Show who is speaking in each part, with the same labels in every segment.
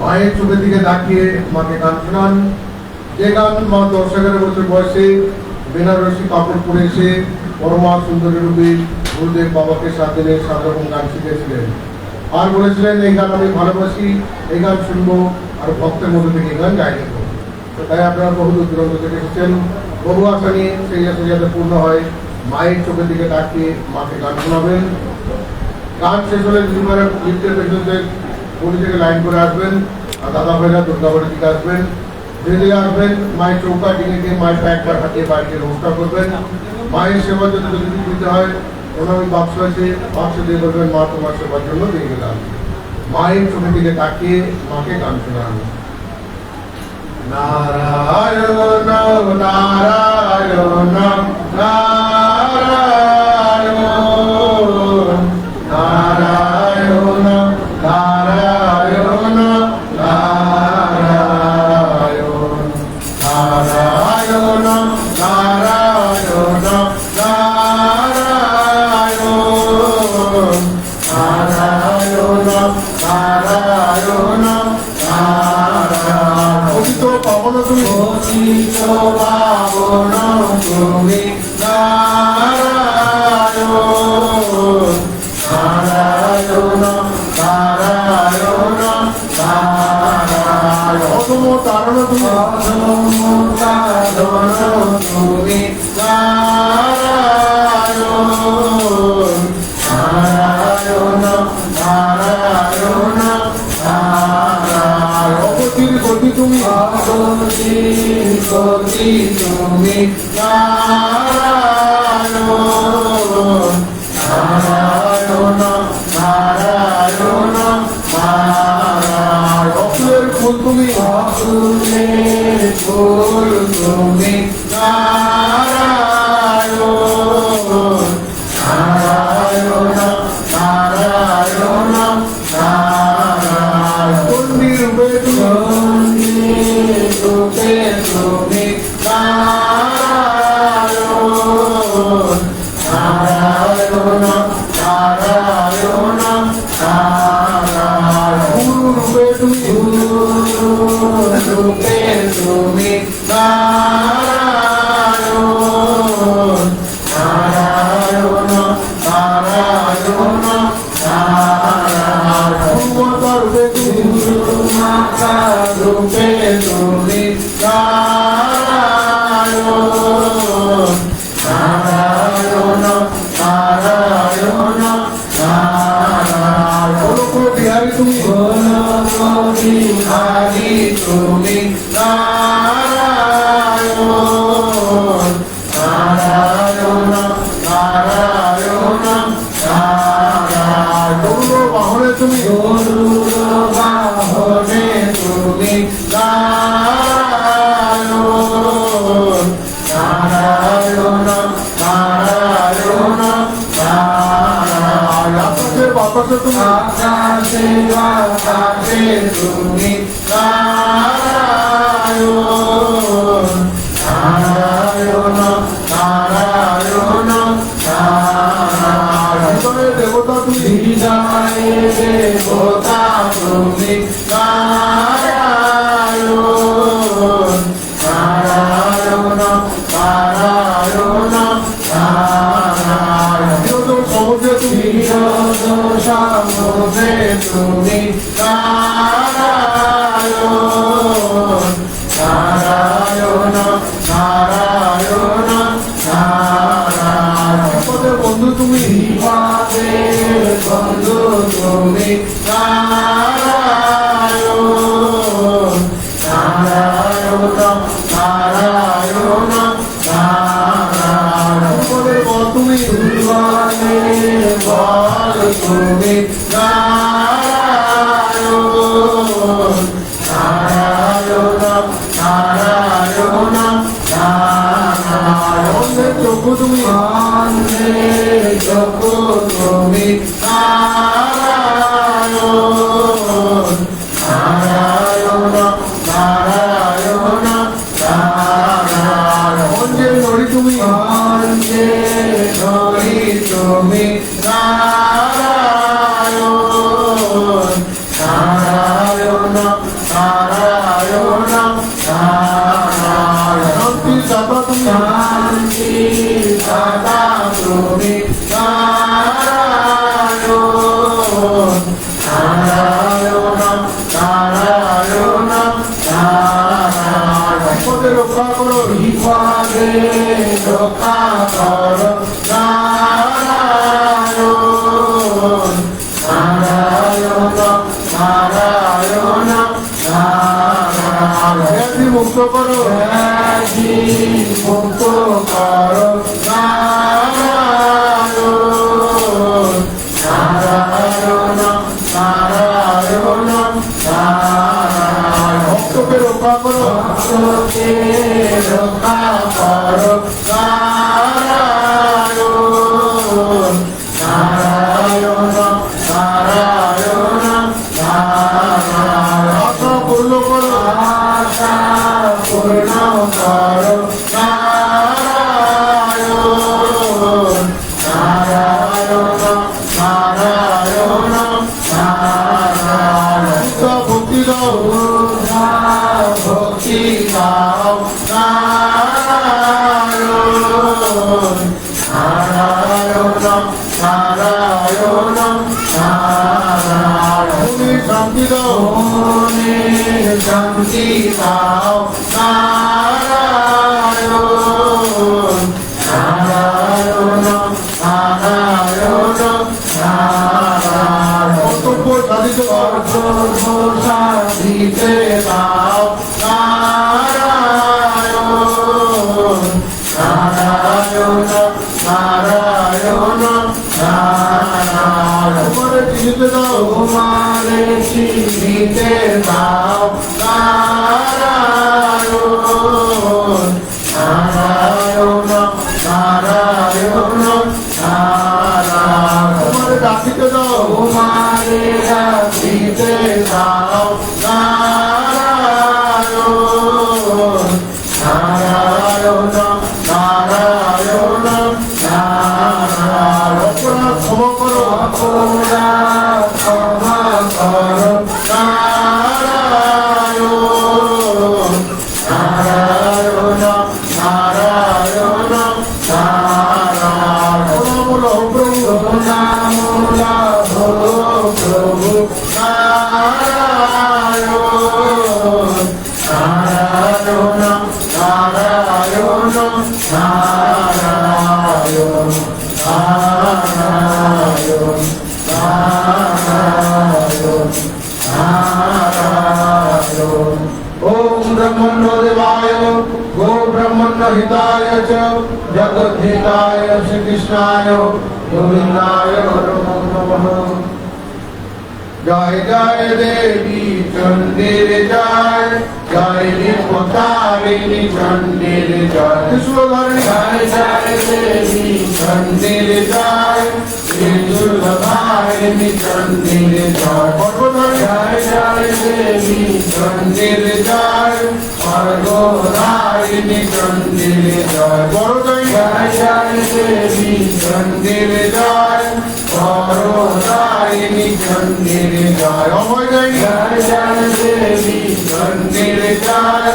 Speaker 1: মায়ের চোখের দিকে তাকিয়ে মাকে গান শোনান। যে গান মা 10-11 বছর বয়সে বেনারসি কাপড় পরে এসে পরমা সুন্দরী রূপে গুরুদেব বাবাকে 7 দিনে 7 রকম গান শিখিয়েছিলেন। আর বলেছিলেন এই গান আমি ভালোবাসি, এই গান শুনবো আর ভক্তের মধ্যে থেকে এই গান গাই দেব। তো তাই আপনারা বহু দূর দূরান্ত থেকে এসেছেন, বহু আশা নিয়ে সেই আশা যাতে পূর্ণ হয়। মায়ের চোখের দিকে তাকিয়ে মাকে গান শোনাবেন। গান শেষ হলে লিফটের পেছনদের পুরী থেকে লাইন করে আসবেন আর দাদা ভাইরা দুর্গাবাড়ির দিকে আসবেন। ধীরে ধীরে আসবেন, মায়ের চৌকা ডিঙে গিয়ে মায়ের একবার হাতিয়ে বাড়িতে নমস্কার করবেন। মায়ের সেবার জন্য যদি কিছু দিতে হয় ওনার বাক্স আছে, বাক্স দিয়ে বলবেন মা তোমার সেবার জন্য দিয়ে গেলাম। মায়ের চোখের দিকে তাকিয়ে মাকে গান শোনান। নারায়ণ নারায়ণ নারায়ণ নারায়ণ নারায়ণ নারায়ণ নারায়ণ নারায়ণ নারায়ণ নারায়ণ পতিত পাবন তুমি, পতিত পাবন তুমি নারায়ণ নারায়ণ নারায়ণ নারায়ণ অধম তারণ তুমি, অধম তারণ তুমি নারায়ণ নারায়ণ নারায়ণ নারায়ণ অগতির গতি তুমি, অগতির গতি তুমি নারায়ণ নারায়ণ নারায়ণ নারায়ণ অকুলের ফুল তুমি, অকুলের ফুল তুমি নারায়ণ নারায়ণ নারায়ণ নারায়ণ চণ্ডী রূপে তুমি নারায়ণ নারায়ণ নারায়ণ নারায়ণ গুরু রূপে তুমি নারায়ণ নারায়ণ নারায়ণ নারায়ণ গুরুমাতা রূপে তুমি নারায়ণ নারায়ণ নারায়ণ নারায়ণ বিহারী তুমি, বিহারী তুমি নারায়ণ নারায়ণ নারায়ণ নারায়ণ গরুর বাহনে তুমি, গরুর বাহনে তুমি নারায়ণ নারায়ণ নারায়ণ নারায়ণ আকাশে বাতাসে তুমি, আকাশে বাতাসে তুমি নারায়ণ নারায়ণ নারায়ণ নারায়ণ হৃদয়ে দেবতা তুমি, হৃদয়ে দেবতা তুমি নারায়ণ নারায়ণ নারায়ণ নারায়ণ সমুদ্রে তুমি, সমুদ্রে তুমি নারায়ণ নারায়ণ নারায়ণ নারায়ণ বিপদের বন্ধু তুমি, বিপদের বন্ধু তুমি নারায়ণ নারায়ণ নারায়ণ নারায়ণ বিপদের বল তুমি, বিপদের বল তুমি নারায়ণ নারায়ণ নারায়ণ নারায়ণ যোগ্য তুমি, যোগ্য তুমি নারায়ণ নারায়ণ নারায়ণ নারায়ণ নড়ি তুমি, নড়ি তুমি নারায়ণ নারায়ণ নারায়ণম নারায়ণম নারায়ণ। তুমি শান্তি দাও, তুমি শান্তি দাও নারায়ণ নারায়ণম নারায়ণম নারায়ণ। কর্তব্য সাধিত কর্তব্য সাধিতে দাও নারায়ণ নারায়ণম নারায়ণম নারায়ণ। তোমারে চিনিতে দাও, তোমারে চিনিতে দাও নারায়ণ নারায়ণম নারায়ণম নারায়ণ। তোমারে ডাকিতে দাও, তোমারে ডাকিতে দাও নারায়ণ নারায়ণম নারায়ণম নারায়ণ। অপরাধ ক্ষমা করো, অপরাধ ক্ষমা করো নারায়ণ নারায়ণম নারায়ণম নারায়ণ। বলো প্রভু, নাম প্রভু নারায়ণ নারায়ণম নারায়ণম নারায়ণ নারায়ণ নারায়ণ নারায়ণ। ওম ব্রহ্মণ্য দেবায় গো ব্রহ্মণ্য হিতায় চ জগদ্ধিতায় শ্রীকৃষ্ণায় গোবিন্দায় নমো নমঃ। জয় জয় দেবী চণ্ডীর জয়, জয় বিপত্তারিণী চণ্ডীর জয়। ত্রিশূলধারিণী জয় জয় দেবী চণ্ডীর জয়, ত্রিশূলধারিণী চণ্ডীর জয়। পর্বতারিণী জয় জয় দেবী চণ্ডীর জয়, পর্বতারিণী চণ্ডীর জয়। বড়দায়ী জয় জয় দেবী চণ্ডীর জয়, বড়দায়িনী চণ্ডীর জয়। অভয়দায়িনী জয় জয় দেবী চণ্ডীর জয়,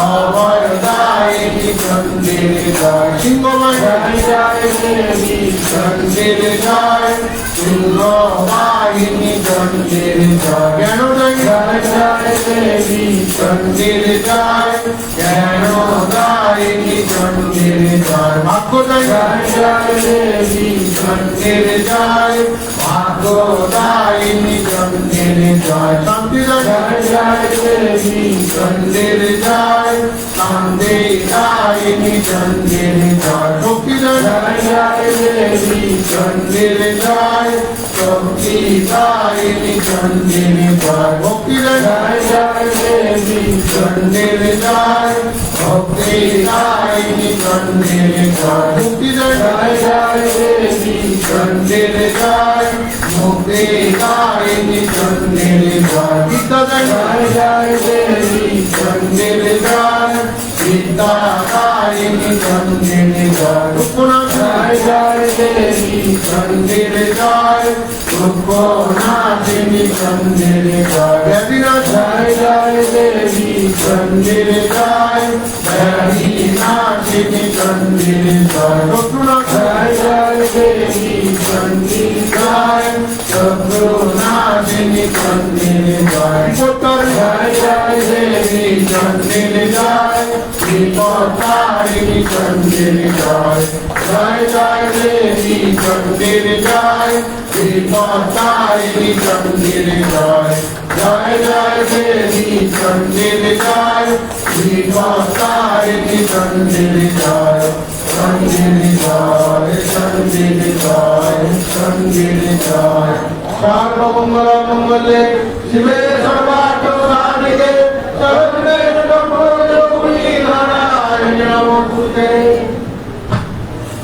Speaker 1: অভয়দায়িনী চণ্ডীর জয়। সিংহবাই জয় জয় দেবী চণ্ডীর জয়, সিংহবাহিনী চণ্ডীর জয়। জ্ঞানদায়িনী জয় জয় দেবী চণ্ডীর জয়, জ্ঞানদায়িনী চণ্ডীর জয়। ভাগ্যদায়ী জয় জয় দেবী চণ্ডীর জয়, ভাগ্যদায়িনী চণ্ডীর জয়। শান্তিদায়ী জয় জয় দেবী চণ্ডীর জয়, শান্তিদায়িনী চণ্ডীর জয়। শক্তিদায়ী জয় জয় দেবী চণ্ডীর জয়, শক্তিদায়িনী চণ্ডীর জয়। ভক্তিদায়ী জয় জয় দেবী চণ্ডীর জয়, ভক্তিদায়িনী চণ্ডীর জয়। মুক্তিদায়ী জয় জয় দেবী চণ্ডীর জয়, মুক্তিদায়িনী চণ্ডীর জয়। বিদ্যাদায়ী জয় জয় দেবী চণ্ডীর জয়, বিদ্যাদায়িনী চণ্ডীর জয়। রূপনাথ জয় জয় দেবী চণ্ডীর জয়, রূপনাথিনী চণ্ডীর জয়। ব্যাধিনাথ জয় জয় দেবী চণ্ডীর জয়, ব্যাধিনাথিনী চণ্ডীর জয়। শত্রুনাথ জয় জয় দেবী চণ্ডীর জয়, শত্রুনাথিনী চণ্ডীর জয়। বিপত্তারিণী জয় জয় দেবী চণ্ডীর জয়, বিপত্তারিণী চণ্ডীর জয়। জয় জয় দেবী চণ্ডীর জয়, বিপত্তারিণী চণ্ডীর জয়। জয় জয় দেবী চণ্ডীর জয়, বিপত্তারিণী চণ্ডীর জয়। চণ্ডীর জয়, চণ্ডীর জয়, চণ্ডীর জয়। সর্বমঙ্গল মঙ্গলে শিবে